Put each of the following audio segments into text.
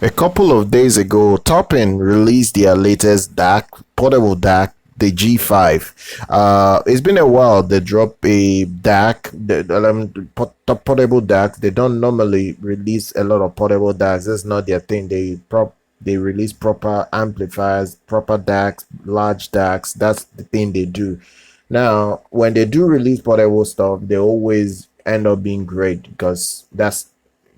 A couple of days ago, Toppin released their latest DAC, portable DAC, the G5. It's been a while. They drop a DAC, portable DAC. They don't normally release a lot of portable DACs. That's not their thing. They release proper amplifiers, proper DACs, large DACs. That's the thing they do. Now, when they do release portable stuff, they always end up being great because that's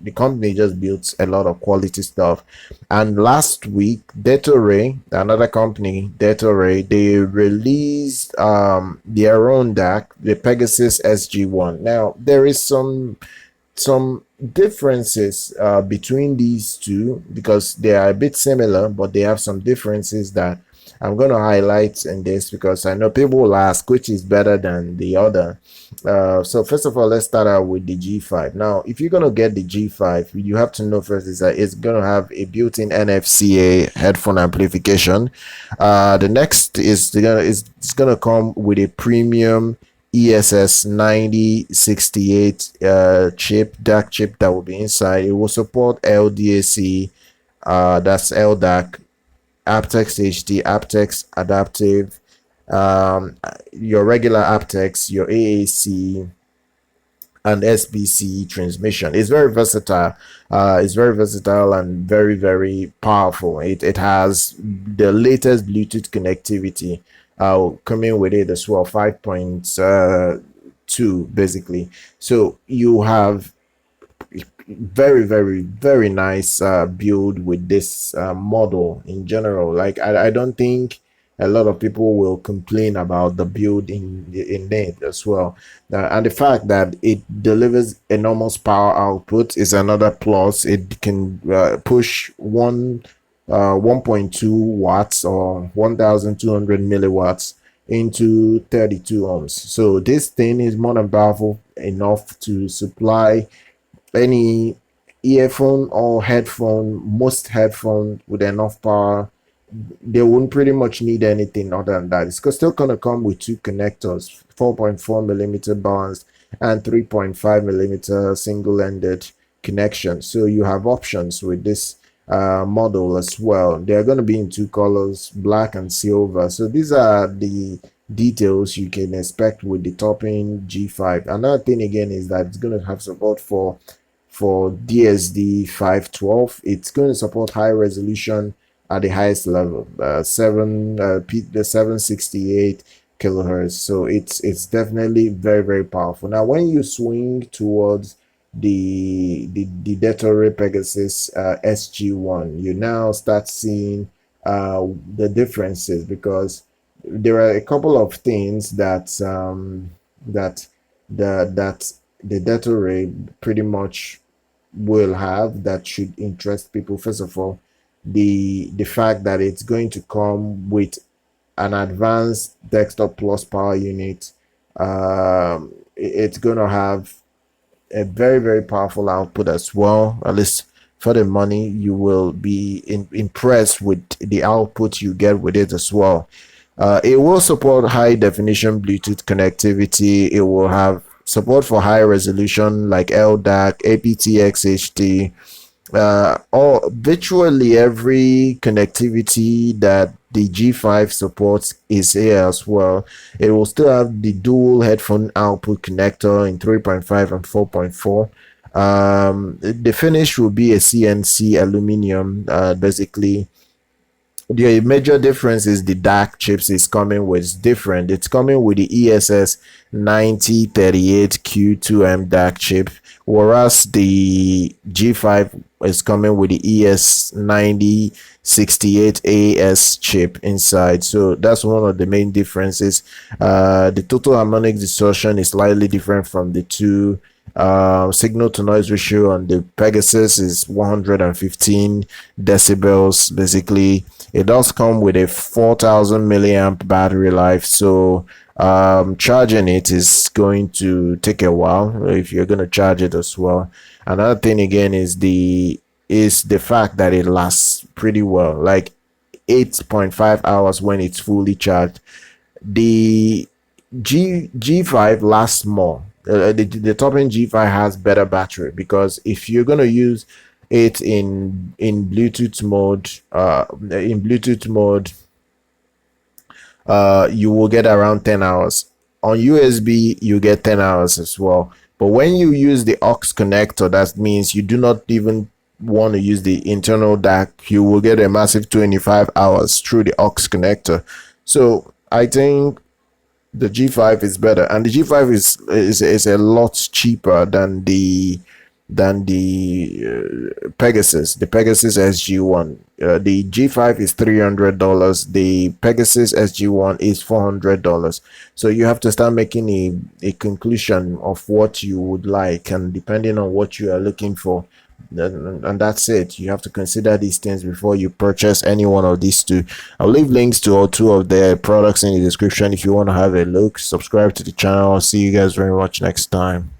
the company just built a lot of quality stuff. And last week, Dethonray, another company, Dethonray, they released their own DAC, the Pegasus SG1. Now, there is some differences between these two because they are a bit similar, but they have some differences that I'm going to highlight in this because I know people will ask which is better than the other. So first of all, let's start out with the G5. Now, if you're going to get the G5, you have to know first is that it's going to have a built-in NFC headphone amplification. The next is it's going to come with a premium ESS 9068 chip, DAC chip that will be inside. It will support LDAC, that's LDAC, aptX HD, aptX adaptive, your regular aptX, your AAC, and SBC transmission. It's very versatile. And very, very powerful. It has the latest Bluetooth connectivity coming with it as well, 5.2 basically. So you have very, very, very nice build with this model in general. Like I don't think a lot of people will complain about the build in it as well, and the fact that it delivers enormous power output is another plus. It can push 1.2 watts or 1200 milliwatts into 32 ohms. So this thing is more than powerful enough to supply any earphone or headphone, most headphone with enough power. They won't pretty much need anything other than that. It's still gonna come with two connectors, 4.4mm balanced and 3.5mm single-ended connection. So you have options with this model as well. They are going to be in two colors, black and silver. So these are the details you can expect with the Toppin G5. Another thing again is that it's going to have support for DSD 512. It's going to support high resolution at the highest level, the 768 kilohertz. So it's definitely very, very powerful. Now when you swing towards the Dethonray Pegasus SG1, you now start seeing the differences, because there are a couple of things that the Dethonray pretty much will have that should interest people. First of all, the fact that it's going to come with an advanced desktop plus power unit. It's going to have a very, very powerful output as well. At least for the money, you will be impressed with the output you get with it as well. It will support high definition Bluetooth connectivity. It will have support for high resolution like LDAC, aptX HD, or virtually every connectivity that the G5 supports is here as well. It will still have the dual headphone output connector in 3.5 and 4.4. The finish will be a CNC aluminum. Basically, the major difference is the DAC chips is coming with different. It's coming with the ESS 9038Q2M DAC chip, whereas the G5 is coming with the ES9068AS chip inside. So that's one of the main differences. The total harmonic distortion is slightly different from the two. Signal to noise ratio on the Pegasus is 115 decibels. Basically, it does come with a 4000 milliamp battery life, so charging it is going to take a while if you're going to charge it as well. Another thing again is the fact that it lasts pretty well, like 8.5 hours when it's fully charged. The G5 lasts more. The Toppin G5 has better battery, because if you're going to use it in Bluetooth mode, you will get around 10 hours. On USB, you get 10 hours as well. But when you use the aux connector, that means you do not even want to use the internal DAC, you will get a massive 25 hours through the aux connector. So I think the G5 is better, and the G5 is a lot cheaper than the Pegasus, the Pegasus SG1. The G5 is $300. The Pegasus SG1 is $400. So you have to start making a conclusion of what you would like, and depending on what you are looking for, and that's it. You have to consider these things before you purchase any one of these two. I'll leave links to all two of their products in the description if you want to have a look. Subscribe to the channel. I'll see you guys very much next time.